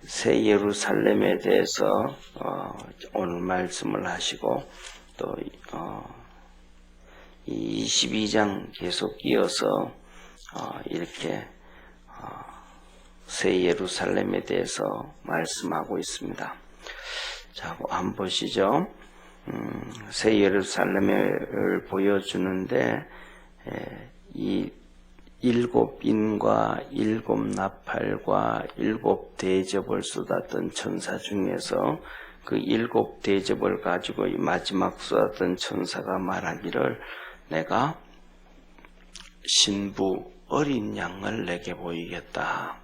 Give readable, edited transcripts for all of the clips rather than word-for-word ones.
새 예루살렘에 대해서 오늘 말씀을 하시고 또 22장 계속 이어서 이렇게 새 예루살렘에 대해서 말씀하고 있습니다. 자, 한번 보시죠. 새 예루살렘을 보여주는데 이 7인과 7나팔과 7대접을 쏟았던 천사 중에서 그 7대접을 가지고 이 마지막 쏟았던 천사가 말하기를 내가 신부 어린 양을 내게 보이겠다.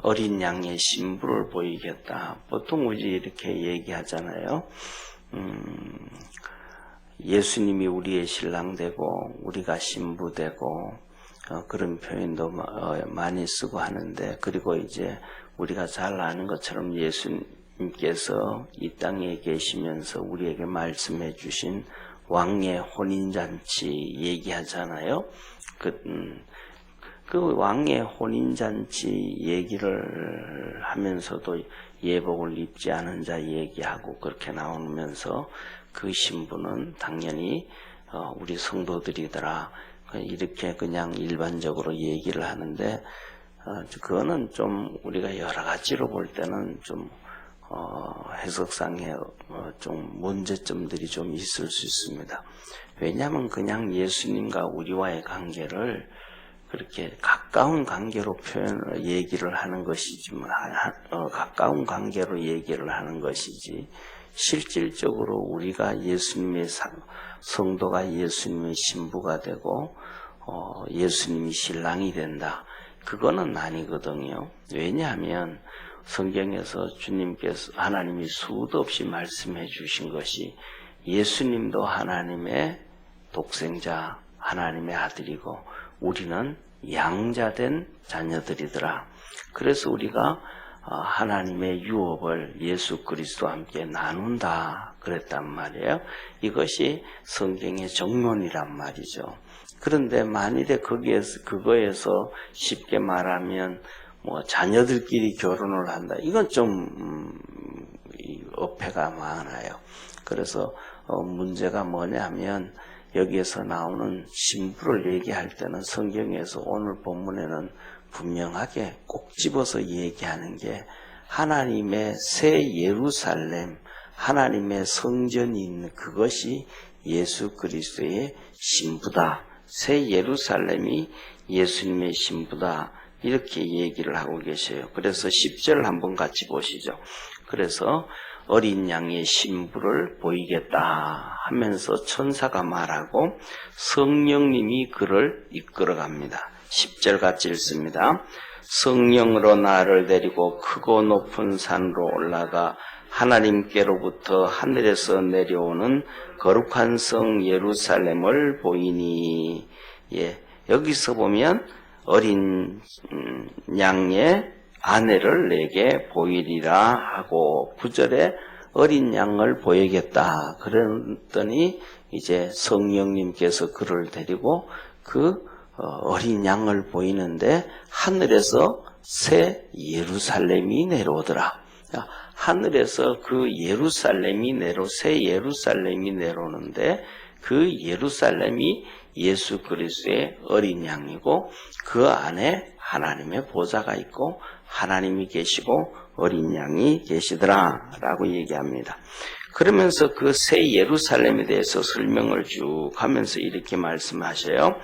어린 양의 신부를 보이겠다. 보통 우리 이렇게 얘기하잖아요. 예수님이 우리의 신랑 되고 우리가 신부 되고 그런 표현도 많이 쓰고 하는데, 그리고 이제 우리가 잘 아는 것처럼 예수님께서 이 땅에 계시면서 우리에게 말씀해 주신 왕의 혼인잔치 얘기하잖아요. 그 왕의 혼인잔치 얘기를 하면서도 예복을 입지 않은 자 얘기하고 그렇게 나오면서 그 신부는 당연히 우리 성도들이더라. 이렇게 그냥 일반적으로 얘기를 하는데, 그거는 좀 우리가 여러 가지로 볼 때는 좀 해석상에 좀 문제점들이 좀 있을 수 있습니다. 왜냐하면 그냥 예수님과 우리와의 관계를 그렇게 가까운 관계로 얘기를 하는 것이지만, 가까운 관계로 얘기를 하는 것이지, 실질적으로 우리가 예수님의 성도가 예수님의 신부가 되고 예수님이 신랑이 된다. 그거는 아니거든요. 왜냐하면 성경에서 주님께서 하나님이 수도 없이 말씀해 주신 것이 예수님도 하나님의 독생자, 하나님의 아들이고 우리는 양자된 자녀들이더라. 그래서 우리가 하나님의 유업을 예수 그리스도와 함께 나눈다 그랬단 말이에요. 이것이 성경의 정론이란 말이죠. 그런데 만일에 그거에서 쉽게 말하면 자녀들끼리 결혼을 한다, 이건 좀 어폐가 많아요. 그래서 문제가 뭐냐면 여기에서 나오는 신부를 얘기할 때는 성경에서 오늘 본문에는 분명하게 꼭 집어서 얘기하는 게 하나님의 새 예루살렘, 하나님의 성전이 있는 그것이 예수 그리스도의 신부다. 새 예루살렘이 예수님의 신부다. 이렇게 얘기를 하고 계셔요. 그래서 10절 한번 같이 보시죠. 그래서 어린 양의 신부를 보이겠다 하면서 천사가 말하고 성령님이 그를 이끌어갑니다. 10절 같이 읽습니다. 성령으로 나를 데리고 크고 높은 산으로 올라가 하나님께로부터 하늘에서 내려오는 거룩한 성 예루살렘을 보이니. 여기서 보면 어린 양의 아내를 내게 보이리라 하고 9절에 어린 양을 보이겠다 그랬더니 이제 성령님께서 그를 데리고 그 어린 양을 보이는데 하늘에서 새 예루살렘이 내려오더라. 하늘에서 그 새 예루살렘이 내려오는데 그 예루살렘이 예수 그리스도의 어린 양이고 그 안에 하나님의 보좌가 있고 하나님이 계시고 어린 양이 계시더라 라고 얘기합니다. 그러면서 그 새 예루살렘에 대해서 설명을 쭉 하면서 이렇게 말씀하셔요.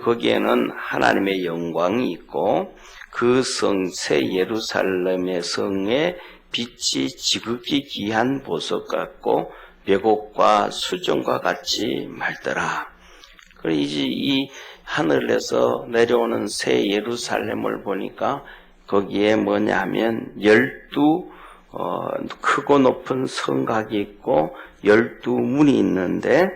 거기에는 하나님의 영광이 있고 그 새 예루살렘의 성에 빛이 지극히 귀한 보석 같고 벽옥과 수정과 같이 맑더라. 그리고 이제 이 하늘에서 내려오는 새 예루살렘을 보니까 거기에 뭐냐 하면 12 크고 높은 성곽이 있고 12문이 있는데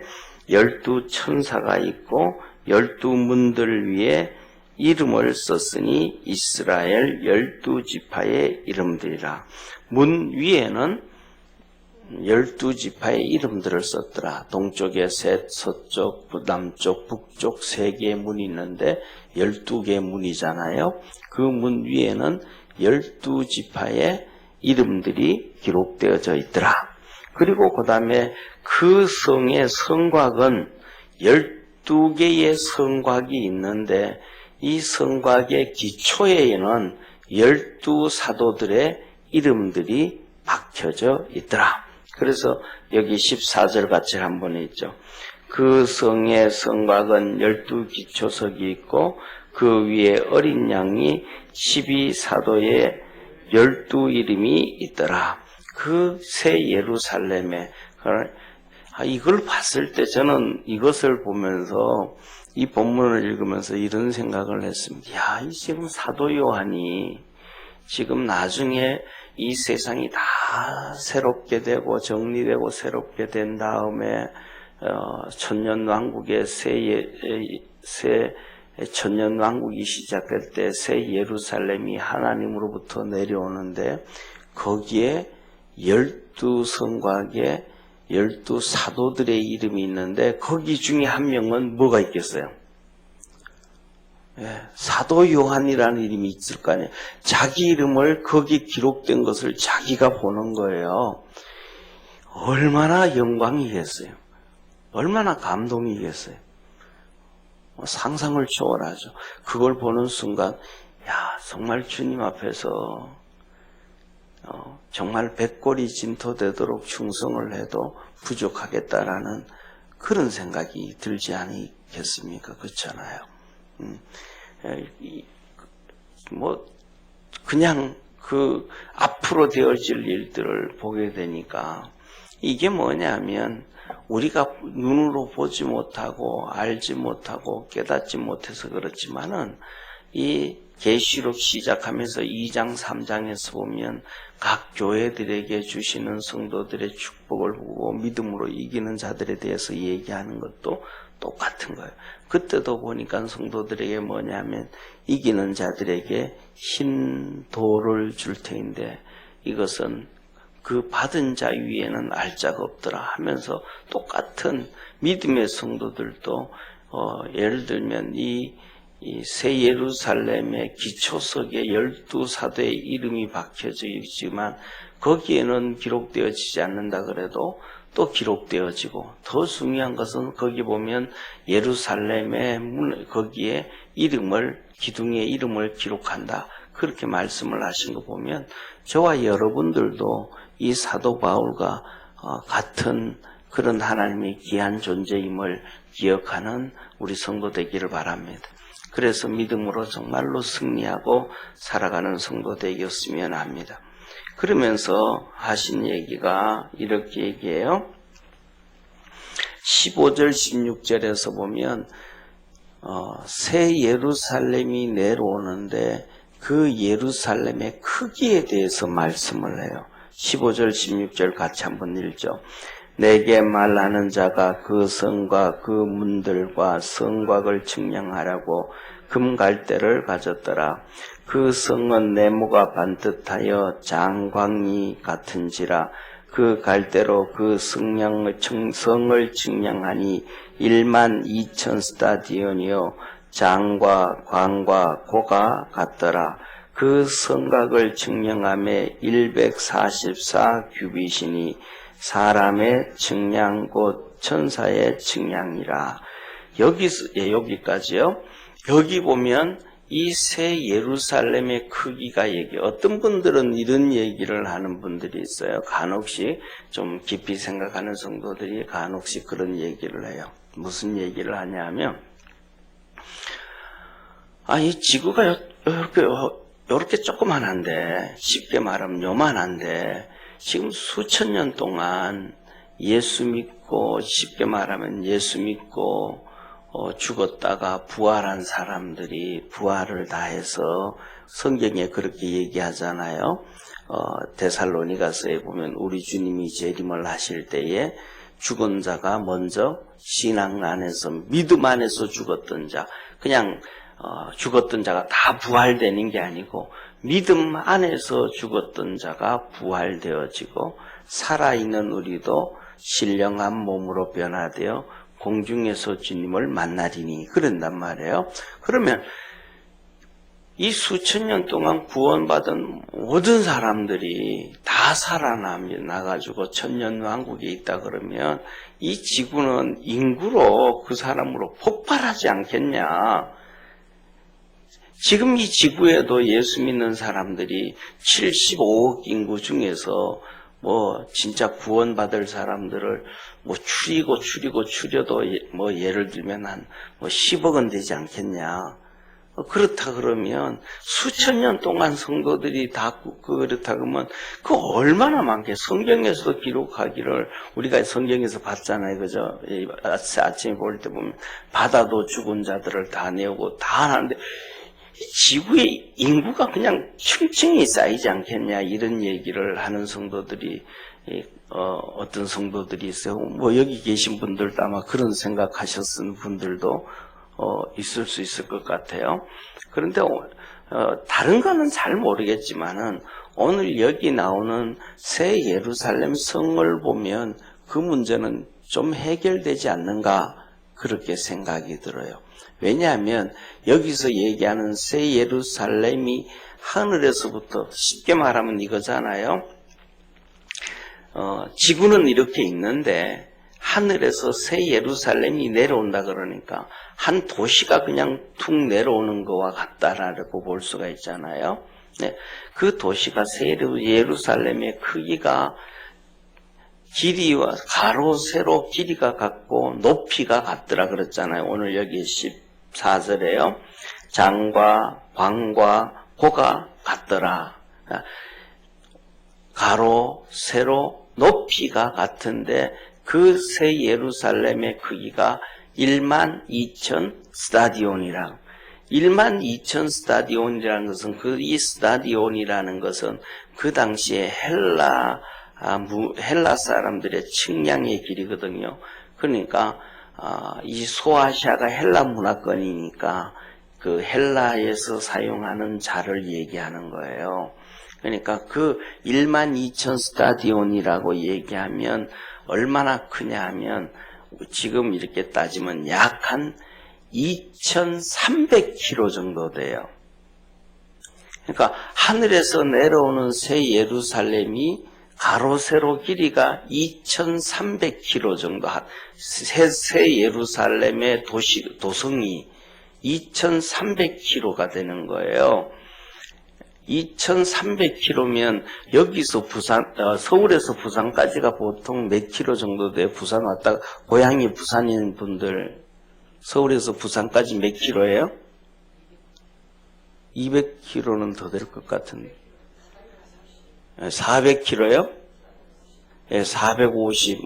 12천사가 있고 12문들 위에 이름을 썼으니 이스라엘 12지파의 이름들이라. 문 위에는 12지파의 이름들을 썼더라. 동쪽에 셋, 서쪽, 남쪽, 북쪽 3개의 문이 있는데 12개의 문이잖아요. 그 문 위에는 12지파의 이름들이 기록되어져 있더라. 그리고 그 다음에 그 성의 성곽은 12개의 성곽이 있는데 이 성곽의 기초에는 12사도들의 이름들이 박혀져 있더라. 그래서 여기 14절 같이 한번 있죠. 그 성의 성곽은 12기초석이 있고 그 위에 어린 양이 12사도의 12이름이 있더라. 그 새 예루살렘에 이걸 봤을 때 저는 이것을 보면서 이 본문을 읽으면서 이런 생각을 했습니다. 야, 이 지금 사도 요한이 지금 나중에 이 세상이 다 새롭게 되고 정리되고 새롭게 된 다음에 천년왕국의 새 천년왕국이 시작될 때 새 예루살렘이 하나님으로부터 내려오는데 거기에 12성곽에 12사도들의 이름이 있는데 거기 중에 한 명은 뭐가 있겠어요? 사도 요한이라는 이름이 있을 거 아니에요. 자기 이름을 거기 기록된 것을 자기가 보는 거예요. 얼마나 영광이겠어요. 얼마나 감동이겠어요. 상상을 초월하죠. 그걸 보는 순간 야, 정말 주님 앞에서 정말 백골이 진토되도록 충성을 해도 부족하겠다라는 그런 생각이 들지 않겠습니까? 그렇잖아요. 그냥 그 앞으로 되어질 일들을 보게 되니까 이게 뭐냐면 우리가 눈으로 보지 못하고 알지 못하고 깨닫지 못해서 그렇지만은 이 계시록 시작하면서 2장 3장에서 보면 각 교회들에게 주시는 성도들의 축복을 보고 믿음으로 이기는 자들에 대해서 얘기하는 것도 똑같은 거예요. 그때도 보니까 성도들에게 뭐냐면 이기는 자들에게 흰 돌을 줄 테인데 이것은 그 받은 자 위에는 알자가 없더라 하면서 똑같은 믿음의 성도들도 예를 들면 이 새 예루살렘의 기초석에 12사도의 이름이 박혀져 있지만 거기에는 기록되어지지 않는다 그래도 또 기록되어지고 더 중요한 것은 거기 보면 예루살렘의 거기에 이름을 기둥의 이름을 기록한다 그렇게 말씀을 하신 거 보면 저와 여러분들도 이 사도 바울과 같은 그런 하나님의 귀한 존재임을 기억하는 우리 성도 되기를 바랍니다. 그래서 믿음으로 정말로 승리하고 살아가는 성도 되었으면 합니다. 그러면서 하신 얘기가 이렇게 얘기해요. 15절 16절에서 보면 새 예루살렘이 내려오는데 그 예루살렘의 크기에 대해서 말씀을 해요. 15절 16절 같이 한번 읽죠. 내게 말하는 자가 그 성과 그 문들과 성곽을 측량하라고 금갈대를 가졌더라. 그 성은 네모가 반듯하여 장광이 같은지라. 그 갈대로 그 성을 측량하니 12,000 스타디온이요 장과 광과 고가 같더라. 그 성곽을 측량함에 144 규빗이니 사람의 측량 곧 천사의 측량이라. 여기까지요. 여기 보면 이 새 예루살렘의 크기가 어떤 분들은 이런 얘기를 하는 분들이 있어요. 간혹씩 좀 깊이 생각하는 성도들이 간혹씩 그런 얘기를 해요. 무슨 얘기를 하냐면 이 지구가 이렇게 조그만한데 쉽게 말하면 요만한데 지금 수천 년 동안 예수 믿고 쉽게 말하면 예수 믿고 죽었다가 부활한 사람들이 부활을 다해서 성경에 그렇게 얘기하잖아요. 데살로니가서에 보면 우리 주님이 재림을 하실 때에 죽은 자가 먼저 신앙 안에서 믿음 안에서 죽었던 자 그냥 죽었던 자가 다 부활되는 게 아니고 믿음 안에서 죽었던 자가 부활되어지고 살아있는 우리도 신령한 몸으로 변화되어 공중에서 주님을 만나리니 그런단 말이에요. 그러면 이 수천 년 동안 구원받은 모든 사람들이 다 살아나가지고 천년왕국에 있다 그러면 이 지구는 인구로 그 사람으로 폭발하지 않겠냐. 지금 이 지구에도 예수 믿는 사람들이 75억 인구 중에서 진짜 구원받을 사람들을 추려도 예를 들면 한 10억은 되지 않겠냐. 그렇다 그러면 수천 년 동안 성도들이 다 그렇다 그러면 그 얼마나 많게 성경에서도 기록하기를 우리가 성경에서 봤잖아요. 그죠? 아침에 볼 때 보면 바다도 죽은 자들을 다 내오고 다 하는데 지구의 인구가 그냥 층층이 쌓이지 않겠냐 이런 얘기를 하는 성도들이 어떤 성도들이 있어요. 여기 계신 분들도 아마 그런 생각하셨은 분들도 있을 수 있을 것 같아요. 그런데 다른 거는 잘 모르겠지만은 오늘 여기 나오는 새 예루살렘 성을 보면 그 문제는 좀 해결되지 않는가 그렇게 생각이 들어요. 왜냐하면 여기서 얘기하는 새 예루살렘이 하늘에서부터 쉽게 말하면 이거잖아요. 지구는 이렇게 있는데 하늘에서 새 예루살렘이 내려온다 그러니까 한 도시가 그냥 툭 내려오는 것과 같다라고 볼 수가 있잖아요. 네, 그 도시가 새 예루살렘의 크기가 길이와 가로 세로 길이가 같고 높이가 같더라 그랬잖아요. 오늘 여기 14절에요. 장과 광과 고가 같더라. 가로 세로 높이가 같은데 그 새 예루살렘의 크기가 12,000 스타디온이랑 12,000 스타디온이라는 것은 이 스타디온이라는 것은 그 당시에 헬라 사람들의 측량의 길이거든요. 그러니까 이 소아시아가 헬라 문화권이니까 그 헬라에서 사용하는 자를 얘기하는 거예요. 그러니까 그 12,000 스타디온이라고 얘기하면 얼마나 크냐 하면 지금 이렇게 따지면 약 한 2,300km 정도 돼요. 그러니까 하늘에서 내려오는 새 예루살렘이 가로 세로 길이가 2,300km 정도, 새 예루살렘의 도성이 2,300km가 되는 거예요. 2,300km면 여기서 서울에서 부산까지가 보통 몇 킬로 정도 돼요? 부산 왔다가 고향이 부산인 분들 서울에서 부산까지 몇 킬로예요? 200km는 더 될 것 같은데 400km요? 예, 450,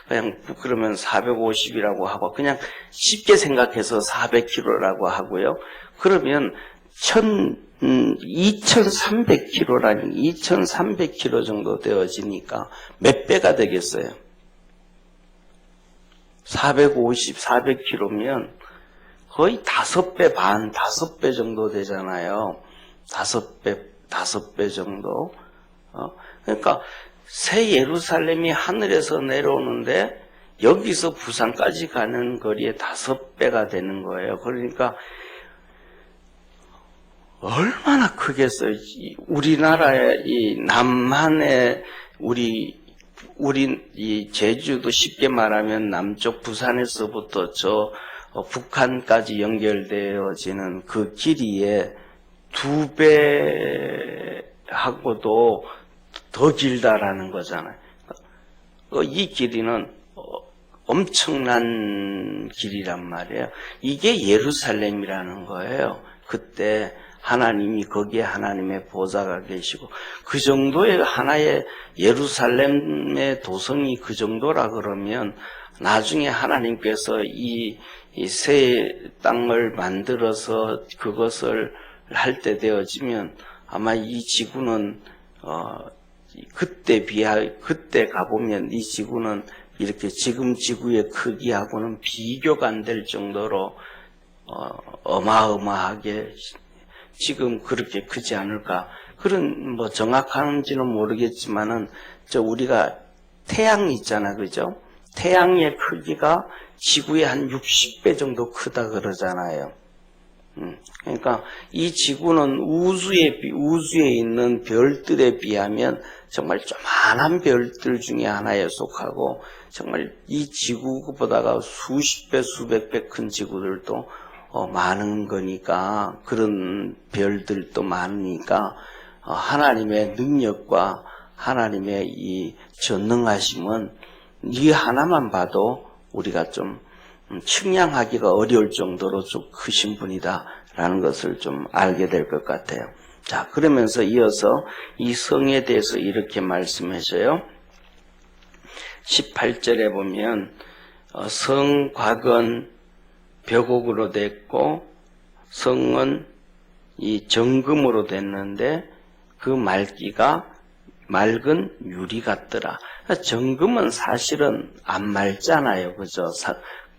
그냥, 그러면 450이라고 하고, 그냥 쉽게 생각해서 400km라고 하고요. 그러면 2,300km라니, 2,300km 정도 되어지니까 몇 배가 되겠어요? 450, 400km면 거의 5배 반, 5배 정도 되잖아요. 5배 정도. 그러니까 새 예루살렘이 하늘에서 내려오는데 여기서 부산까지 가는 거리에 5배가 되는 거예요. 그러니까 얼마나 크겠어요. 우리나라의 이 남한의 우리 이 제주도 쉽게 말하면 남쪽 부산에서부터 저 북한까지 연결되어지는 그 길이에 2배하고도 더 길다라는 거잖아요. 이 길이는 엄청난 길이란 말이에요. 이게 예루살렘이라는 거예요. 그때 하나님이 거기에 하나님의 보좌가 계시고 그 정도의 하나의 예루살렘의 도성이 그 정도라 그러면 나중에 하나님께서 이 새 땅을 만들어서 그것을 할 때 되어지면 아마 이 지구는 그때 가보면 이 지구는 이렇게 지금 지구의 크기하고는 비교가 안 될 정도로 어마어마하게 지금 그렇게 크지 않을까. 그런 정확한지는 모르겠지만은 우리가 태양 있잖아, 그죠? 태양의 크기가 지구의 한 60배 정도 크다 그러잖아요. 그러니까 이 지구는 우주에 있는 별들에 비하면 정말 조만한 별들 중에 하나에 속하고 정말 이 지구보다가 수십 배, 수백 배 큰 지구들도 많은 거니까 그런 별들도 많으니까 하나님의 능력과 하나님의 이 전능하심은 이 하나만 봐도 우리가 좀 측량하기가 어려울 정도로 좀 크신 분이다라는 것을 좀 알게 될 것 같아요. 자, 그러면서 이어서 이 성에 대해서 이렇게 말씀하셔요. 18절에 보면 성곽은 벽옥으로 됐고 성은 이 정금으로 됐는데 그 말기가 맑은 유리 같더라. 정금은 사실은 안 맑잖아요. 그죠?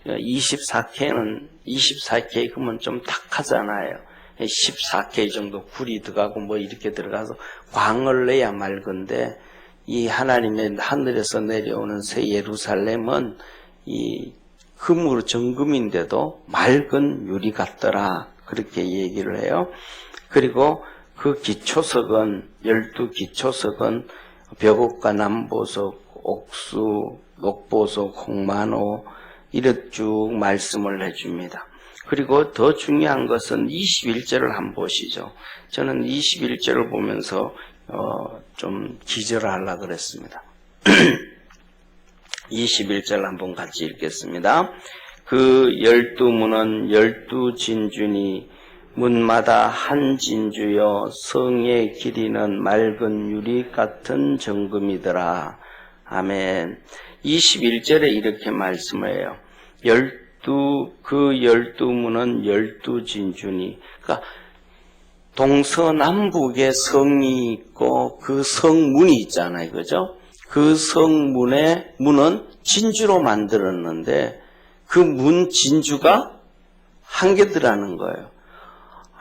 24K 금은 좀 탁하잖아요. 14K 정도 굴이 들어가고 뭐 이렇게 들어가서 광을 내야 맑은데 이 하나님의 하늘에서 내려오는 새 예루살렘은 이 금으로 정금인데도 맑은 유리 같더라. 그렇게 얘기를 해요. 그리고 그 기초석은 12기초석은 벽옥과 남보석, 옥수, 녹보석, 홍만호 이렇게 쭉 말씀을 해줍니다. 그리고 더 중요한 것은 21절을 한번 보시죠. 저는 21절을 보면서 좀 기절을 하려고 그랬습니다. 21절 한번 같이 읽겠습니다. 그 12문은 12진주니 문마다 한 진주여 성의 길이는 맑은 유리 같은 정금이더라. 아멘. 21절에 이렇게 말씀해요. 그 12문은 12진주니. 그러니까 동서남북에 성이 있고 그 성문이 있잖아요. 그죠? 그 성문의 문은 진주로 만들었는데 그 문 진주가 한 개더라는 거예요.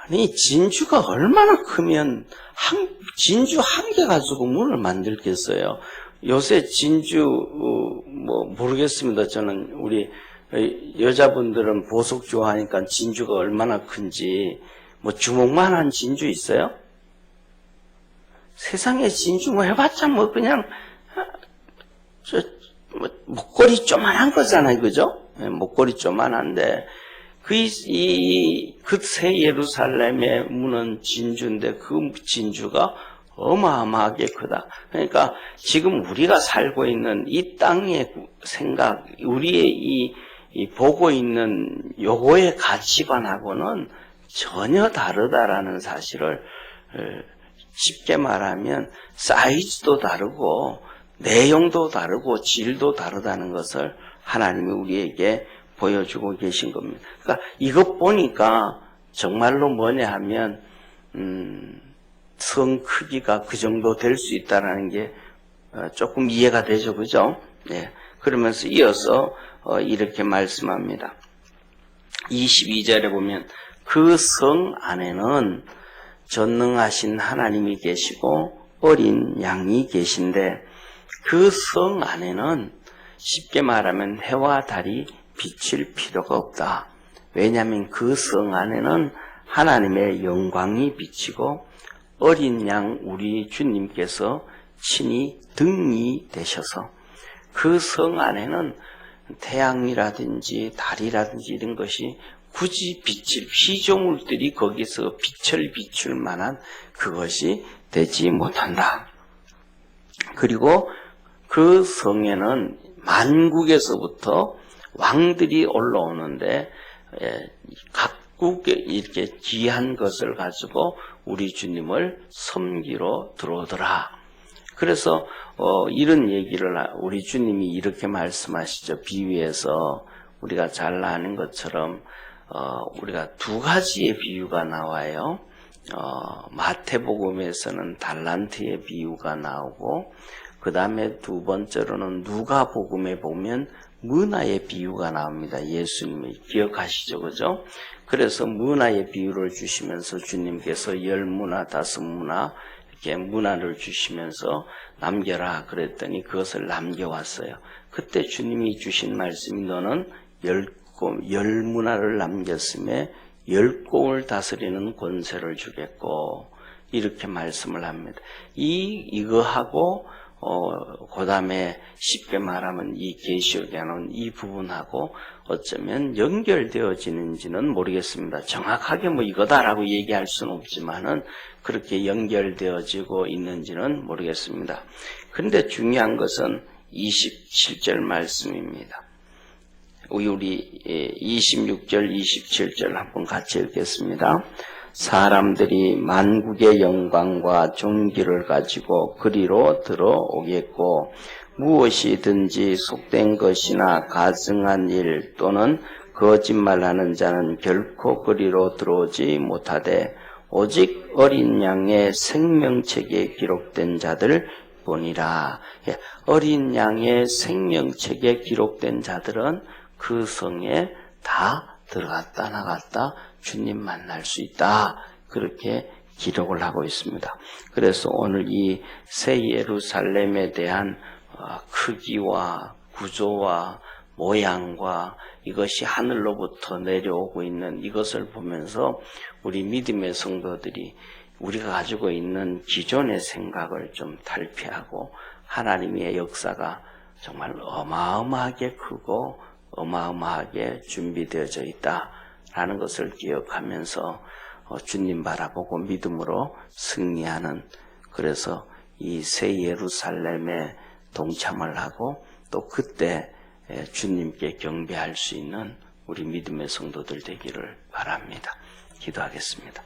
아니 진주가 얼마나 크면 진주 한 개 가지고 문을 만들겠어요. 요새 진주 뭐 모르겠습니다. 저는 우리 여자분들은 보석 좋아하니까 진주가 얼마나 큰지 뭐 주먹만한 진주 있어요? 세상에 진주 뭐 해봤자 뭐 그냥 뭐 목걸이 쪼만한 거잖아요. 그죠? 목걸이 쪼만한데 그 새 예루살렘의 문은 진주인데 그 진주가 어마어마하게 크다. 그러니까 지금 우리가 살고 있는 이 땅의 생각, 우리의 이 보고 있는 요거의 가치관하고는 전혀 다르다라는 사실을 쉽게 말하면 사이즈도 다르고 내용도 다르고 질도 다르다는 것을 하나님이 우리에게 보여주고 계신 겁니다. 그러니까 이것 보니까 정말로 뭐냐 하면 성 크기가 그 정도 될 수 있다는 게 조금 이해가 되죠. 그죠? 네. 그러면서 이어서 이렇게 말씀합니다. 22절에 보면 그 성 안에는 전능하신 하나님이 계시고 어린 양이 계신데 그 성 안에는 쉽게 말하면 해와 달이 비칠 필요가 없다. 왜냐하면 그 성 안에는 하나님의 영광이 비치고 어린 양 우리 주님께서 친히 등이 되셔서 그 성 안에는 태양이라든지 달이라든지 이런 것이 굳이 비칠 피조물들이 거기서 빛을 비출 만한 그것이 되지 못한다. 그리고 그 성에는 만국에서부터 왕들이 올라오는데 각국에 이렇게 귀한 것을 가지고 우리 주님을 섬기러 들어오더라. 그래서 이런 얘기를 우리 주님이 이렇게 말씀하시죠. 비유에서 우리가 잘 아는 것처럼 우리가 두 가지의 비유가 나와요. 마태복음에서는 달란트의 비유가 나오고 그 다음에 두 번째로는 누가복음에 보면 문화의 비유가 나옵니다. 예수님이 기억하시죠, 그죠? 그래서 문화의 비유를 주시면서 주님께서 10문화, 5문화 이렇게 문화를 주시면서 남겨라 그랬더니 그것을 남겨왔어요. 그때 주님이 주신 말씀이 너는 10문화를 남겼음에 열국을 다스리는 권세를 주겠고 이렇게 말씀을 합니다. 이거하고 그 다음에 쉽게 말하면 이 계시록에 나온 이 부분하고 어쩌면 연결되어지는지는 모르겠습니다. 정확하게 뭐 이거다라고 얘기할 수는 없지만은 그렇게 연결되어지고 있는지는 모르겠습니다. 그런데 중요한 것은 27절 말씀입니다. 우리 26절, 27절 한번 같이 읽겠습니다. 사람들이 만국의 영광과 존귀를 가지고 그리로 들어오겠고 무엇이든지 속된 것이나 가증한 일 또는 거짓말하는 자는 결코 그리로 들어오지 못하되 오직 어린 양의 생명책에 기록된 자들 보니라. 어린 양의 생명책에 기록된 자들은 그 성에 다 들어갔다 나갔다 주님 만날 수 있다. 그렇게 기록을 하고 있습니다. 그래서 오늘 이 새 예루살렘에 대한 크기와 구조와 모양과 이것이 하늘로부터 내려오고 있는 이것을 보면서 우리 믿음의 성도들이 우리가 가지고 있는 기존의 생각을 좀 탈피하고 하나님의 역사가 정말 어마어마하게 크고 어마어마하게 준비되어져 있다라는 것을 기억하면서 주님 바라보고 믿음으로 승리하는, 그래서 이 새 예루살렘에 동참을 하고 또 그때 주님께 경배할 수 있는 우리 믿음의 성도들 되기를 바랍니다. 기도하겠습니다.